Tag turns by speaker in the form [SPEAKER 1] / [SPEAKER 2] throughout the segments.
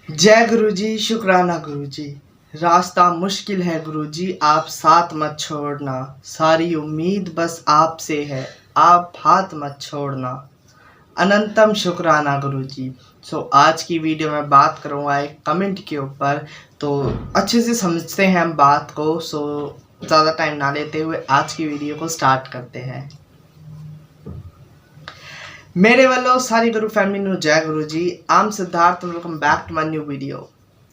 [SPEAKER 1] जय गुरुजी, शुक्राना गुरुजी। रास्ता मुश्किल है गुरुजी, आप साथ मत छोड़ना। सारी उम्मीद बस आपसे है, आप हाथ मत छोड़ना। अनंतम शुक्राना गुरुजी। आज की वीडियो में बात करूँगा एक कमेंट के ऊपर। तो अच्छे से समझते हैं हम बात को। ज़्यादा टाइम ना लेते हुए आज की वीडियो को स्टार्ट करते हैं। मेरे वालों सारी गुरु फैमिली नु जय गुरु जी। I'm Siddharth, welcome back to my new video.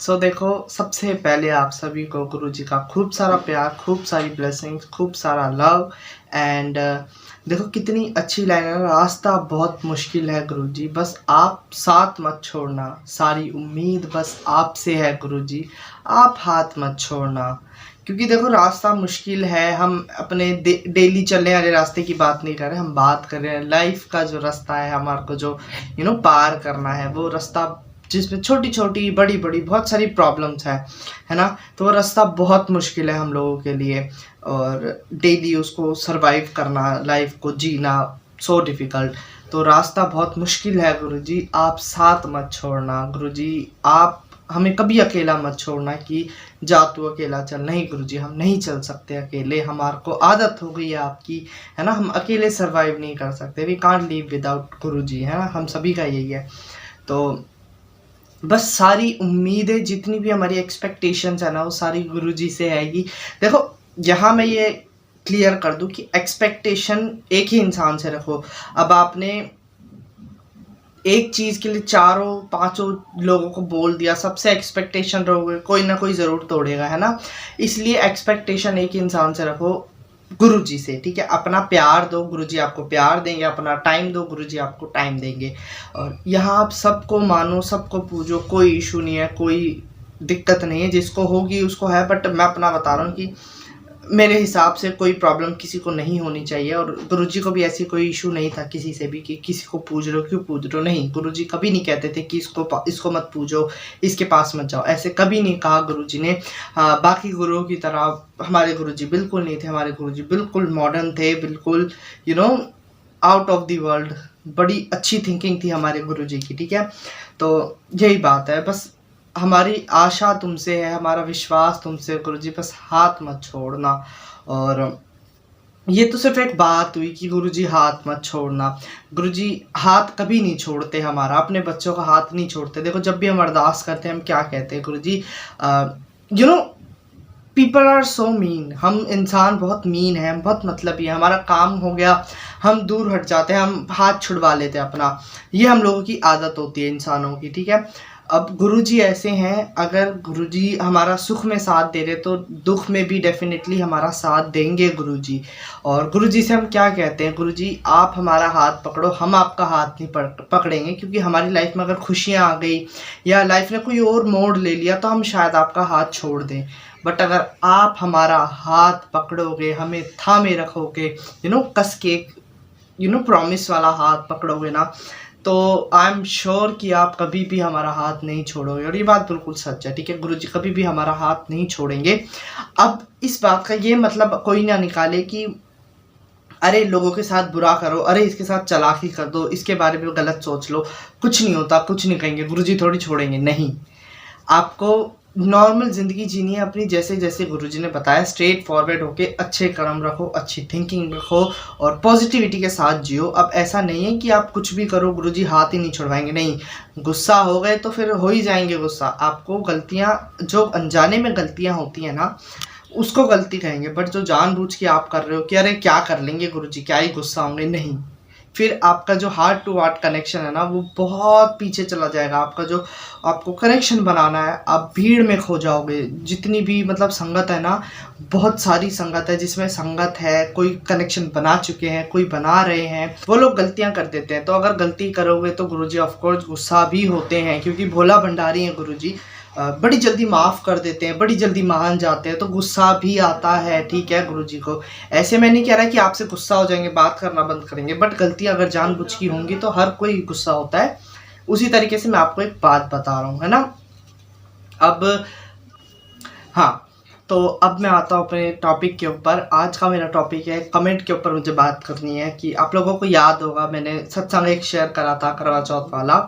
[SPEAKER 1] देखो, सबसे पहले आप सभी को गुरु जी का खूब सारा प्यार, खूब सारी ब्लेसिंग्स, खूब सारा लव। एंड देखो कितनी अच्छी लाइन है, रास्ता बहुत मुश्किल है गुरु जी, बस आप साथ मत छोड़ना। सारी उम्मीद बस आपसे है गुरु जी, आप हाथ मत छोड़ना। क्योंकि देखो रास्ता मुश्किल है, हम अपने डेली चलने वाले रास्ते की बात नहीं कर रहे, हम बात कर रहे हैं लाइफ का जो रास्ता है हमारे को, जो पार करना है, वो रास्ता जिसमें छोटी छोटी बड़ी बड़ी बहुत सारी प्रॉब्लम्स है ना। तो वो रास्ता बहुत मुश्किल है हम लोगों के लिए, और डेली उसको सरवाइव करना, लाइफ को जीना सो डिफ़िकल्ट। तो रास्ता बहुत मुश्किल है गुरुजी, आप साथ मत छोड़ना गुरुजी। आप हमें कभी अकेला मत छोड़ना कि जा तू अकेला चल। नहीं गुरुजी, हम नहीं चल सकते अकेले, हमारे को आदत हो गई है आपकी, है ना। हम अकेले सरवाइव नहीं कर सकते, वी कांट लिव विदाउट गुरुजी, है ना। हम सभी का यही है। तो बस सारी उम्मीदें, जितनी भी हमारी एक्सपेक्टेशंस है ना, वो सारी गुरुजी से आएगी। देखो यहाँ मैं ये क्लियर कर दूं कि एक्सपेक्टेशन एक ही इंसान से रखो। अब आपने एक चीज़ के लिए चारों पांचों लोगों को बोल दिया, सबसे एक्सपेक्टेशन रहोगे, कोई ना कोई ज़रूर तोड़ेगा, है ना। इसलिए एक्सपेक्टेशन एक ही इंसान से रखो, गुरुजी से, ठीक है। अपना प्यार दो, गुरुजी आपको प्यार देंगे। अपना टाइम दो, गुरुजी आपको टाइम देंगे। और यहाँ आप सबको मानो, सबको पूजो, कोई इशू नहीं है, कोई दिक्कत नहीं है। जिसको होगी उसको है, बट मैं अपना बता रहा हूँ कि मेरे हिसाब से कोई प्रॉब्लम किसी को नहीं होनी चाहिए। और गुरुजी को भी ऐसी कोई इशू नहीं था किसी से भी कि किसी को पूज रहे हो, क्यों पूज रहे हो। नहीं, गुरुजी कभी नहीं कहते थे कि इसको मत पूजो, इसके पास मत जाओ, ऐसे कभी नहीं कहा गुरुजी ने। बाकी गुरुओं की तरह हमारे गुरुजी बिल्कुल नहीं थे। हमारे गुरुजी बिल्कुल मॉडर्न थे, बिल्कुल आउट ऑफ द वर्ल्ड। बड़ी अच्छी थिंकिंग थी हमारे गुरुजी की, ठीक है। तो यही बात है, बस हमारी आशा तुमसे है, हमारा विश्वास तुमसे गुरुजी, बस हाथ मत छोड़ना। और ये तो सिर्फ एक बात हुई कि गुरुजी हाथ मत छोड़ना। गुरुजी हाथ कभी नहीं छोड़ते हमारा, अपने बच्चों का हाथ नहीं छोड़ते। देखो जब भी हम अरदास करते हैं, हम क्या कहते हैं, गुरुजी पीपल आर सो मीन। हम इंसान बहुत मीन है, बहुत मतलबी है। हमारा काम हो गया, हम दूर हट जाते हैं, हम हाथ छुड़वा लेते हैं अपना। ये हम लोगों की आदत होती है इंसानों की, ठीक है। अब गुरुजी ऐसे हैं, अगर गुरुजी हमारा सुख में साथ दे रहे तो दुख में भी डेफिनेटली हमारा साथ देंगे गुरुजी। और गुरुजी से हम क्या कहते हैं, गुरुजी आप हमारा हाथ पकड़ो, हम आपका हाथ नहीं पकड़ेंगे। क्योंकि हमारी लाइफ में अगर खुशियाँ आ गई या लाइफ ने कोई और मोड़ ले लिया तो हम शायद आपका हाथ छोड़ दें। बट अगर आप हमारा हाथ पकड़ोगे, हमें थामे रखोगे, कस के, प्रॉमिस वाला हाथ पकड़ोगे ना, तो आई एम श्योर कि आप कभी भी हमारा हाथ नहीं छोड़ोगे। और ये बात बिल्कुल सच है, ठीक है। गुरुजी कभी भी हमारा हाथ नहीं छोड़ेंगे। अब इस बात का ये मतलब कोई ना निकाले कि अरे लोगों के साथ बुरा करो, अरे इसके साथ चालाकी कर दो, इसके बारे में गलत सोच लो, कुछ नहीं होता, कुछ नहीं कहेंगे, गुरुजी थोड़ी छोड़ेंगे। नहीं, आपको नॉर्मल ज़िंदगी जीनी है अपनी, जैसे जैसे गुरुजी ने बताया, स्ट्रेट फॉरवर्ड होके अच्छे कर्म रखो, अच्छी थिंकिंग रखो और पॉजिटिविटी के साथ जियो। अब ऐसा नहीं है कि आप कुछ भी करो गुरुजी हाथ ही नहीं छुड़वाएंगे। नहीं, गुस्सा हो गए तो फिर हो ही जाएंगे गुस्सा। आपको गलतियाँ, जो अनजाने में गलतियाँ होती हैं ना, उसको गलती कहेंगे। बट जो जानबूझ के आप कर रहे हो कि अरे क्या कर लेंगे गुरुजी, क्या ही गुस्सा होंगे, नहीं, फिर आपका जो हार्ट टू हार्ट कनेक्शन है ना, वो बहुत पीछे चला जाएगा। आपका जो आपको कनेक्शन बनाना है, आप भीड़ में खो जाओगे। जितनी भी मतलब संगत है ना, बहुत सारी संगत है, जिसमें संगत है, कोई कनेक्शन बना चुके हैं, कोई बना रहे हैं, वो लोग गलतियां कर देते हैं। तो अगर गलती करोगे तो गुरुजी ऑफकोर्स गुस्सा भी होते हैं, क्योंकि भोला भंडारी हैं गुरुजी। बड़ी जल्दी माफ़ कर देते हैं, बड़ी जल्दी मान जाते हैं, तो गुस्सा भी आता है, ठीक है गुरुजी को। ऐसे मैं नहीं कह रहा कि आपसे गुस्सा हो जाएंगे, बात करना बंद करेंगे, बट गलती अगर जानबूझ की होंगी तो हर कोई गुस्सा होता है। उसी तरीके से मैं आपको एक बात बता रहा हूँ, है ना। अब हाँ, तो अब मैं आता हूँ अपने टॉपिक के ऊपर। आज का मेरा टॉपिक है, कमेंट के ऊपर मुझे बात करनी है। कि आप लोगों को याद होगा, मैंने सत्संग एक शेयर करा था करवा चौथ वाला।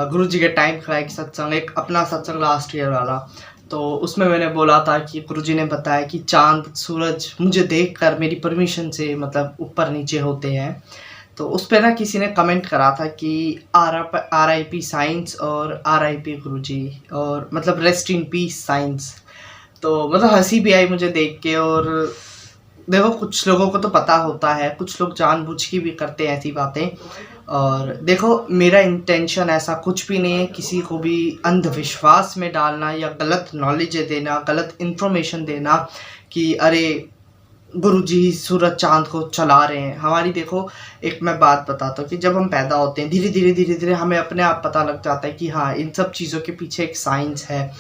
[SPEAKER 1] गुरुजी के टाइम का एक सत्संग, एक अपना सत्संग लास्ट ईयर वाला। तो उसमें मैंने बोला था कि गुरुजी ने बताया कि चांद सूरज मुझे देखकर मेरी परमिशन से मतलब ऊपर नीचे होते हैं। तो उस पर ना किसी ने कमेंट करा था कि RIP साइंस और RIP गुरुजी, और मतलब रेस्ट इन पीस साइंस। तो मतलब हंसी भी आई मुझे देख के। और देखो कुछ लोगों को तो पता होता है, कुछ लोग जानबूझ के भी करते हैं ऐसी बातें। और देखो मेरा इंटेंशन ऐसा कुछ भी नहीं है किसी को भी अंधविश्वास में डालना या गलत नॉलेज देना, गलत इन्फॉर्मेशन देना कि अरे गुरुजी सूरज चांद को चला रहे हैं। हमारी देखो एक मैं बात बताता हूँ कि जब हम पैदा होते हैं धीरे धीरे हमें अपने आप पता लग जाता है कि हाँ इन सब चीज़ों के पीछे एक साइंस है।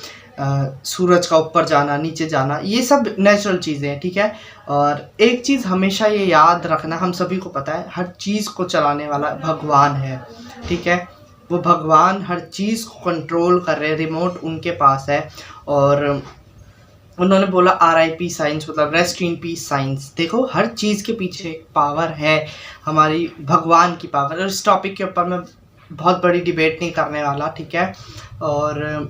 [SPEAKER 1] सूरज का ऊपर जाना नीचे जाना ये सब नेचुरल चीज़ें हैं, ठीक है। और एक चीज़ हमेशा ये याद रखना, हम सभी को पता है हर चीज़ को चलाने वाला भगवान है, ठीक है। वो भगवान हर चीज़ को कंट्रोल कर रहे हैं, रिमोट उनके पास है। और उन्होंने बोला RIP साइंस मतलब रेस्ट इन पीस साइंस। देखो हर चीज़ के पीछे एक पावर है, हमारी भगवान की पावर। और इस टॉपिक के ऊपर मैं बहुत बड़ी डिबेट नहीं करने वाला, ठीक है। और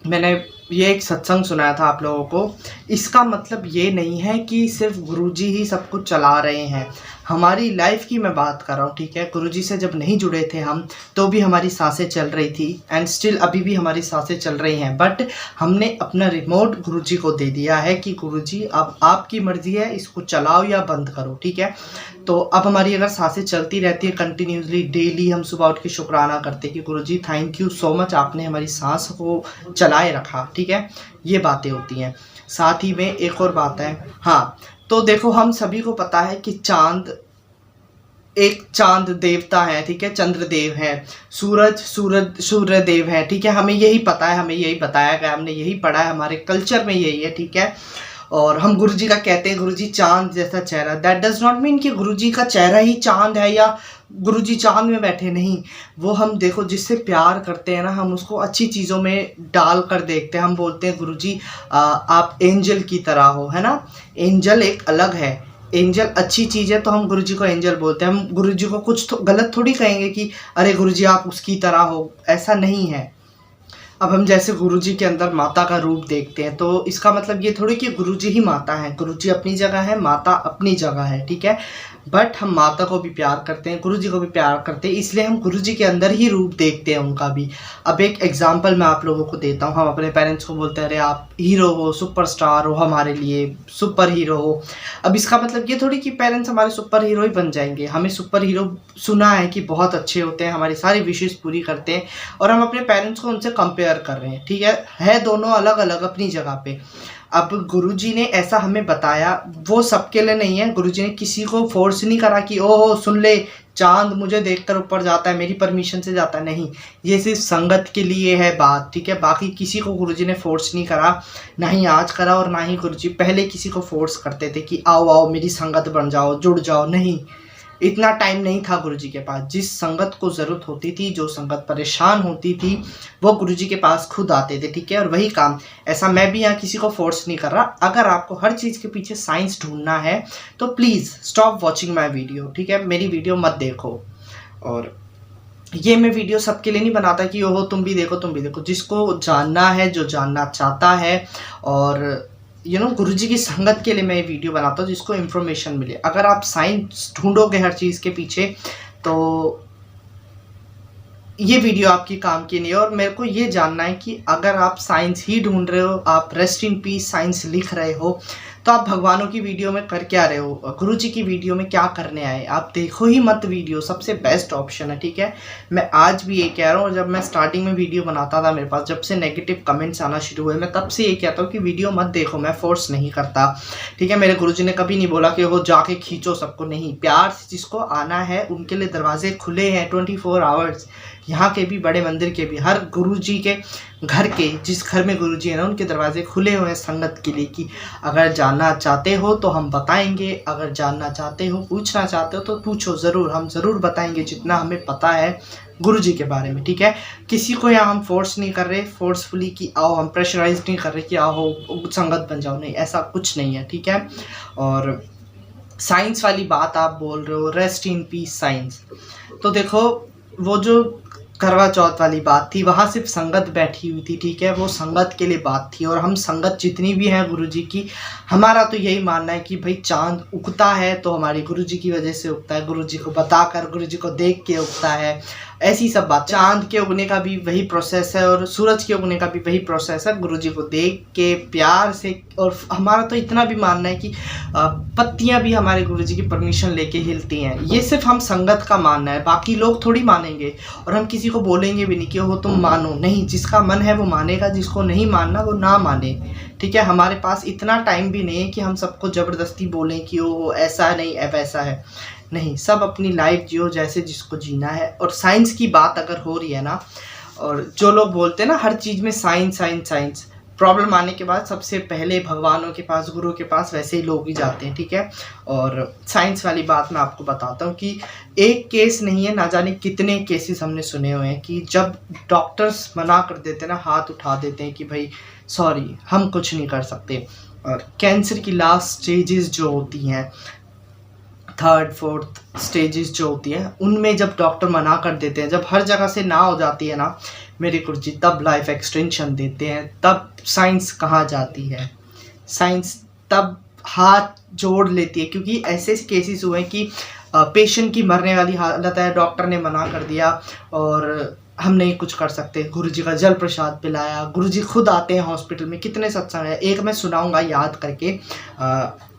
[SPEAKER 1] मैंने ये एक सत्संग सुनाया था आप लोगों को। इसका मतलब ये नहीं है कि सिर्फ गुरुजी ही सब कुछ चला रहे हैं। हमारी लाइफ की मैं बात कर रहा हूँ, ठीक है। गुरुजी से जब नहीं जुड़े थे हम तो भी हमारी सांसें चल रही थी, एंड स्टिल अभी भी हमारी सांसें चल रही हैं। बट हमने अपना रिमोट गुरुजी को दे दिया है कि गुरुजी अब आपकी मर्ज़ी है, इसको चलाओ या बंद करो, ठीक है। तो अब हमारी अगर सांसें चलती रहती है कंटिन्यूसली, डेली हम सुबह उठ के शुक्राना करते हैं कि गुरुजी थैंक यू सो मच, आपने हमारी सांस को चलाए रखा, ठीक है। ये बातें होती हैं। साथ ही में एक और बात है, हाँ तो देखो हम सभी को पता है कि चांद देवता है, ठीक है, चंद्र देव है, सूर्य देव है, ठीक है। हमें यही पता है, हमें यही बताया गया, हमने यही पढ़ा है, हमारे कल्चर में यही है, ठीक है। और हम गुरुजी का कहते हैं गुरुजी चांद जैसा चेहरा। दैट डज नॉट मीन कि गुरुजी का चेहरा ही चांद है या गुरुजी चांद में बैठे, नहीं। वो हम देखो जिससे प्यार करते हैं ना, हम उसको अच्छी चीज़ों में डाल कर देखते हैं। हम बोलते हैं गुरुजी आप एंजल की तरह हो, है ना। एंजल एक अलग है, एंजल अच्छी चीज़ है तो हम गुरुजी को एंजल बोलते हैं। हम गुरुजी को कुछ गलत थोड़ी कहेंगे कि अरे गुरुजी आप उसकी तरह हो, ऐसा नहीं है। अब हम जैसे गुरुजी के अंदर माता का रूप देखते हैं तो इसका मतलब ये थोड़ी कि गुरुजी ही माता है। गुरुजी अपनी जगह है, माता अपनी जगह है, ठीक है। बट हम माता को भी प्यार करते हैं, गुरुजी को भी प्यार करते हैं, इसलिए हम गुरुजी के अंदर ही रूप देखते हैं उनका भी। अब एक एग्जांपल मैं आप लोगों को देता हूँ। हम अपने पेरेंट्स को बोलते हैं अरे आप हीरो हो, सुपरस्टार हो, हमारे लिए सुपर हीरो हो। अब इसका मतलब ये थोड़ी कि पेरेंट्स हमारे सुपर हीरो ही बन जाएंगे। हमें सुपर हीरो सुना है कि बहुत अच्छे होते हैं, हमारी सारी विशेष पूरी करते हैं, और हम अपने पेरेंट्स को उनसे कंपेयर कर रहे हैं, ठीक है दोनों अलग अलग अपनी जगह पे। अब गुरुजी ने ऐसा हमें बताया, वो सबके लिए नहीं है। गुरुजी ने किसी को फोर्स नहीं करा कि ओहो सुन ले चांद मुझे देखकर ऊपर जाता है, मेरी परमिशन से जाता है, नहीं। ये सिर्फ संगत के लिए है बात, ठीक है। बाकी किसी को गुरुजी ने फोर्स नहीं करा, ना ही आज करा और ना ही गुरुजी पहले किसी को फोर्स करते थे कि आओ आओ मेरी संगत बन जाओ, जुड़ जाओ, नहीं। इतना टाइम नहीं था गुरुजी के पास। जिस संगत को ज़रूरत होती थी, जो संगत परेशान होती थी, वो गुरुजी के पास खुद आते थे, ठीक है। और वही काम, ऐसा मैं भी यहाँ किसी को फोर्स नहीं कर रहा। अगर आपको हर चीज़ के पीछे साइंस ढूंढना है तो please stop watching my video, ठीक है। मेरी वीडियो मत देखो। और ये मैं वीडियो सबके लिए नहीं बनाता कि ओहो तुम भी देखो तुम भी देखो। जिसको जानना है, जो जानना चाहता है, और गुरुजी की संगत के लिए मैं ये वीडियो बनाता हूँ जिसको इन्फॉर्मेशन मिले। अगर आप साइंस ढूंढोगे हर चीज़ के पीछे तो ये वीडियो आपकी काम की नहीं है। और मेरे को ये जानना है कि अगर आप साइंस ही ढूंढ रहे हो, आप रेस्ट इन पीस साइंस लिख रहे हो, तो आप भगवानों की वीडियो में कर क्या रहे हो, गुरुजी की वीडियो में क्या करने आए। आप देखो ही मत वीडियो, सबसे बेस्ट ऑप्शन है, ठीक है। मैं आज भी ये कह रहा हूँ, जब मैं स्टार्टिंग में वीडियो बनाता था, मेरे पास जब से नेगेटिव कमेंट्स आना शुरू हुए, मैं तब से ये कहता हूँ कि वीडियो मत देखो। मैं फोर्स नहीं करता, ठीक है। मेरे गुरुजी ने कभी नहीं बोला कि वो जाके खींचो सबको, नहीं। प्यार से जिसको आना है उनके लिए दरवाजे खुले हैं 24 आवर्स। यहाँ के भी, बड़े मंदिर के भी, हर गुरुजी के घर के, जिस घर में गुरुजी है ना, उनके दरवाजे खुले हुए हैं संगत के लिए कि अगर जानना चाहते हो तो हम बताएंगे, अगर जानना चाहते हो, पूछना चाहते हो तो पूछो ज़रूर, हम ज़रूर बताएंगे जितना हमें पता है गुरुजी के बारे में, ठीक है। किसी को यहाँ हम फोर्स नहीं कर रहे, फोर्सफुली कि आओ, हम प्रेशराइज नहीं कर रहे कि आओ संगत बन जाओ, नहीं, ऐसा कुछ नहीं है, ठीक है। और साइंस वाली बात आप बोल रहे हो, रेस्ट इन पीस साइंस, तो देखो वो जो करवा चौथ वाली बात थी, वहाँ सिर्फ संगत बैठी हुई थी, ठीक है, वो संगत के लिए बात थी। और हम संगत जितनी भी हैं गुरुजी की, हमारा तो यही मानना है कि भाई चांद उगता है तो हमारी गुरुजी की वजह से उगता है, गुरुजी को बताकर, गुरुजी को देख के उगता है, ऐसी सब बात। चांद के उगने का भी वही प्रोसेस है और सूरज के उगने का भी वही प्रोसेस है, गुरुजी को देख के प्यार से। और हमारा तो इतना भी मानना है कि पत्तियां भी हमारे गुरुजी की परमिशन लेके हिलती हैं। ये सिर्फ हम संगत का मानना है, बाकी लोग थोड़ी मानेंगे। और हम किसी को बोलेंगे भी नहीं कि वो तुम मानो, नहीं, जिसका मन है वो मानेगा, जिसको नहीं मानना वो ना माने, ठीक है। हमारे पास इतना टाइम भी नहीं है कि हम सबको ज़बरदस्ती बोलें कि वो ऐसा नहीं वैसा है, नहीं। सब अपनी लाइफ जियो जैसे जिसको जीना है। और साइंस की बात अगर हो रही है ना, और जो लोग बोलते हैं ना हर चीज़ में साइंस साइंस साइंस, प्रॉब्लम आने के बाद सबसे पहले भगवानों के पास, गुरु के पास वैसे ही लोग ही जाते हैं, ठीक है। और साइंस वाली बात मैं आपको बताता हूँ कि एक केस नहीं है, ना जाने कितने केसेस हमने सुने हुए हैं कि जब डॉक्टर्स मना कर देते हैं ना, हाथ उठा देते हैं कि भाई सॉरी हम कुछ नहीं कर सकते। और कैंसर की लास्ट स्टेजेस जो होती हैं, थर्ड फोर्थ स्टेजेस जो होती हैं, उनमें जब डॉक्टर मना कर देते हैं, जब हर जगह से ना हो जाती है ना मेरे गुरुजी, तब लाइफ एक्सटेंशन देते हैं। तब साइंस कहाँ जाती है, साइंस तब हाथ जोड़ लेती है। क्योंकि ऐसे केसेस हुए हैं कि पेशेंट की मरने वाली हालत है, डॉक्टर ने मना कर दिया और हम नहीं कुछ कर सकते, गुरुजी का जल प्रसाद पिलाया, गुरुजी खुद आते हैं हॉस्पिटल में। कितने सत्संग है, एक मैं सुनाऊंगा याद करके।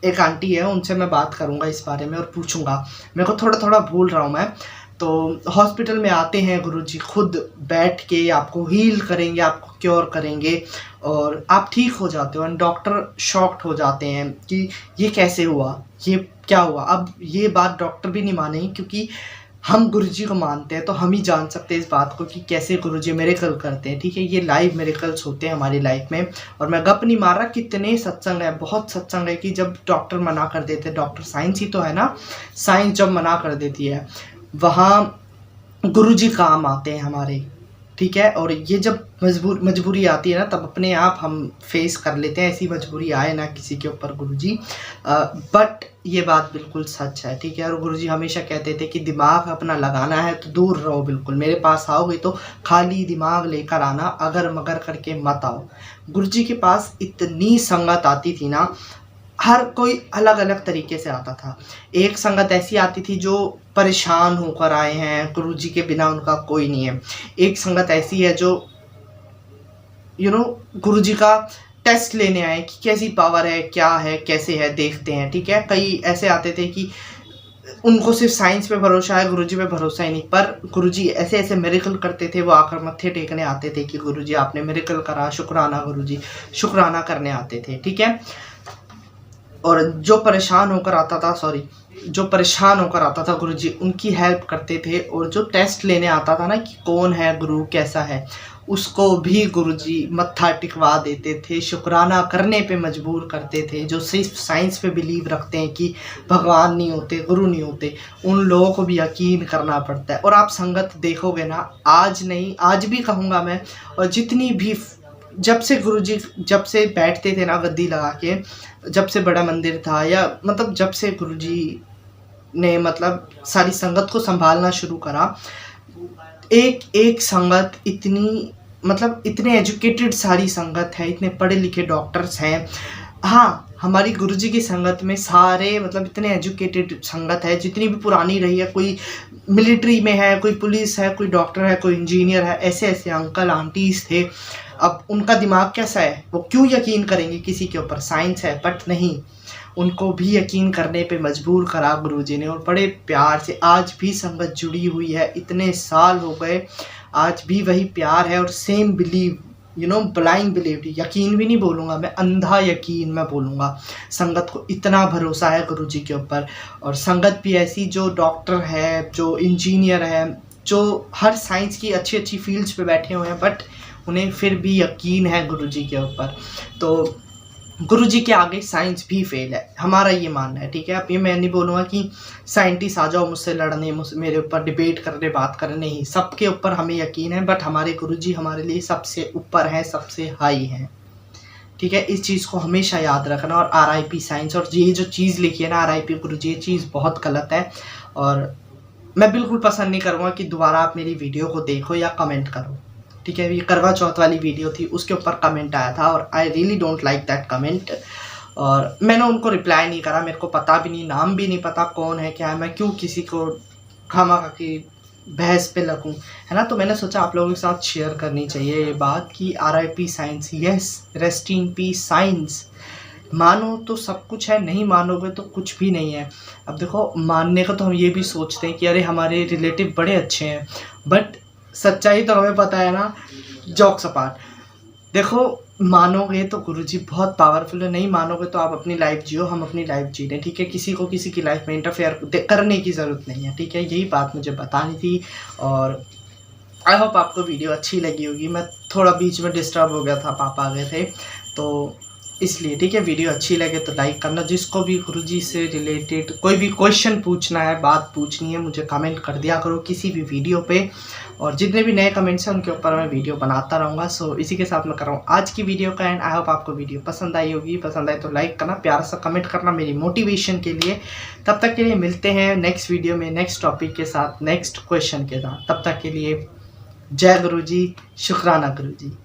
[SPEAKER 1] एक आंटी है, उनसे मैं बात करूंगा इस बारे में और पूछूंगा, मेरे को थोड़ा थोड़ा भूल रहा हूँ मैं। तो हॉस्पिटल में आते हैं गुरुजी, खुद बैठ के आपको हील करेंगे, आपको क्योर करेंगे और आप ठीक हो जाते हो। एंड डॉक्टर शॉक्ड हो जाते हैं कि ये कैसे हुआ, ये क्या हुआ। अब ये बात डॉक्टर भी नहीं मानेंगे क्योंकि हम गुरुजी को मानते हैं, तो हम ही जान सकते हैं इस बात को कि कैसे गुरुजी मिरेकल करते हैं, ठीक है। ये लाइव मिरेकल्स होते हैं हमारी लाइफ में। और मैं गप नहीं मार रहा, कितने सत्संग है, बहुत सत्संग है कि जब डॉक्टर मना कर देते हैं, डॉक्टर साइंस ही तो है ना, साइंस जब मना कर देती है वहाँ गुरुजी काम आते हैं हमारे, ठीक है। और ये जब मजबूरी आती है ना, तब अपने आप हम फेस कर लेते हैं। ऐसी मजबूरी आए ना किसी के ऊपर गुरुजी, बट ये बात बिल्कुल सच है, ठीक है। और गुरुजी हमेशा कहते थे कि दिमाग अपना लगाना है तो दूर रहो, बिल्कुल मेरे पास आओगे तो खाली दिमाग लेकर आना, अगर मगर करके मत आओ। गुरुजी के पास इतनी संगत आती थी ना, हर कोई अलग अलग तरीके से आता था। एक संगत ऐसी आती थी जो परेशान होकर आए हैं, गुरुजी के बिना उनका कोई नहीं है। एक संगत ऐसी है जो गुरुजी का टेस्ट लेने आए कि कैसी पावर है, क्या है, कैसे है, देखते हैं, ठीक है। कई ऐसे आते थे कि उनको सिर्फ साइंस पे भरोसा है, गुरुजी पे भरोसा ही नहीं, पर गुरुजी ऐसे ऐसे मिरेकल करते थे। वो आकर मत्थे टेकने आते थे कि गुरुजी आपने मिरेकल करा, शुक्राना गुरुजी, शुक्राना करने आते थे, ठीक है। और जो परेशान होकर आता था गुरुजी उनकी हेल्प करते थे। और जो टेस्ट लेने आता था ना कि कौन है गुरु, कैसा है, उसको भी गुरुजी मत्था टिकवा देते थे, शुक्राना करने पे मजबूर करते थे। जो सिर्फ साइंस पे बिलीव रखते हैं कि भगवान नहीं होते, गुरु नहीं होते, उन लोगों को भी यकीन करना पड़ता है। और आप संगत देखोगे ना, आज नहीं, आज भी कहूँगा मैं, और जितनी भी जब से बैठते थे ना गद्दी लगा के, जब से बड़ा मंदिर था, या मतलब जब से गुरुजी ने मतलब सारी संगत को संभालना शुरू करा, एक एक संगत इतनी मतलब इतने एजुकेटेड सारी संगत है, इतने पढ़े लिखे डॉक्टर्स हैं। हाँ, हमारी गुरुजी की संगत में सारे मतलब इतने एजुकेटेड संगत है, जितनी भी पुरानी रही है, कोई मिलिट्री में है, कोई पुलिस है, कोई डॉक्टर है, कोई इंजीनियर है, ऐसे ऐसे अंकल आंटीज थे। अब उनका दिमाग कैसा है, वो क्यों यकीन करेंगे किसी के ऊपर, साइंस है, बट नहीं, उनको भी यकीन करने पे मजबूर करा गुरुजी ने। और बड़े प्यार से आज भी संगत जुड़ी हुई है, इतने साल हो गए, आज भी वही प्यार है और सेम बिलीव, ब्लाइंड बिलीव, यकीन भी नहीं बोलूँगा मैं, अंधा यकीन मैं बोलूँगा। संगत को इतना भरोसा है गुरुजी के ऊपर। और संगत भी ऐसी जो डॉक्टर है, जो इंजीनियर है, जो हर साइंस की अच्छी अच्छी फील्ड्स पे बैठे हुए हैं, बट उन्हें फिर भी यकीन है गुरुजी के ऊपर। तो गुरुजी के आगे साइंस भी फेल है, हमारा ये मानना है, ठीक है। अब ये मैं नहीं बोलूँगा कि साइंटिस्ट आ जाओ मुझसे लड़ने, मेरे ऊपर डिबेट करने, बात करने, नहीं, सबके ऊपर हमें यकीन है, बट हमारे गुरुजी हमारे लिए सबसे ऊपर हैं, सबसे हाई हैं, ठीक है। इस चीज़ को हमेशा याद रखना। और RIP साइंस, और ये जो चीज़ लिखी है ना RIP गुरुजी, ये चीज़ बहुत गलत है। और मैं बिल्कुल पसंद नहीं करूँगा कि दोबारा आप मेरी वीडियो को देखो या कमेंट करो। ठीक है, ये करवा चौथ वाली वीडियो थी, उसके ऊपर कमेंट आया था और I really don't like that comment. और मैंने उनको रिप्लाई नहीं करा, मेरे को पता भी नहीं, नाम भी नहीं पता कौन है क्या है, मैं क्यों किसी को खामखा की बहस पे लगूं, है ना। तो मैंने सोचा आप लोगों के साथ शेयर करनी चाहिए ये बात कि RIP science, yes, rest in peace science. मानो तो सब कुछ है, नहीं मानोगे तो कुछ भी नहीं है। अब देखो, मानने का तो हम ये भी सोचते हैं कि अरे हमारे रिलेटिव बड़े अच्छे हैं, बट सच्चाई तो हमें पता है ना। जॉक्स अपार्ट, देखो मानोगे तो गुरुजी बहुत पावरफुल है, नहीं मानोगे तो आप अपनी लाइफ जियो, हम अपनी लाइफ जी रहे हैं। ठीक है, किसी को किसी की लाइफ में इंटरफेयर करने की ज़रूरत नहीं है। ठीक है, यही बात मुझे बतानी थी और आई होप आपको वीडियो अच्छी लगी होगी। मैं थोड़ा बीच में डिस्टर्ब हो गया था, पापा आ गए थे तो इसलिए। ठीक है, वीडियो अच्छी लगे तो लाइक करना। जिसको भी गुरुजी से रिलेटेड कोई भी क्वेश्चन पूछना है, बात पूछनी है, मुझे कमेंट कर दिया करो किसी भी वीडियो पे, और जितने भी नए कमेंट्स हैं उनके ऊपर मैं वीडियो बनाता रहूँगा। सो इसी के साथ मैं कर रहा हूँ आज की वीडियो का एंड। आई होप आपको वीडियो पसंद आई होगी, पसंद आई तो लाइक करना, प्यार सा कमेंट करना मेरी मोटिवेशन के लिए। तब तक के लिए मिलते हैं नेक्स्ट वीडियो में, नेक्स्ट टॉपिक के साथ, नेक्स्ट क्वेश्चन के साथ। तब तक के लिए जय गुरुजी, शुक्राना गुरुजी।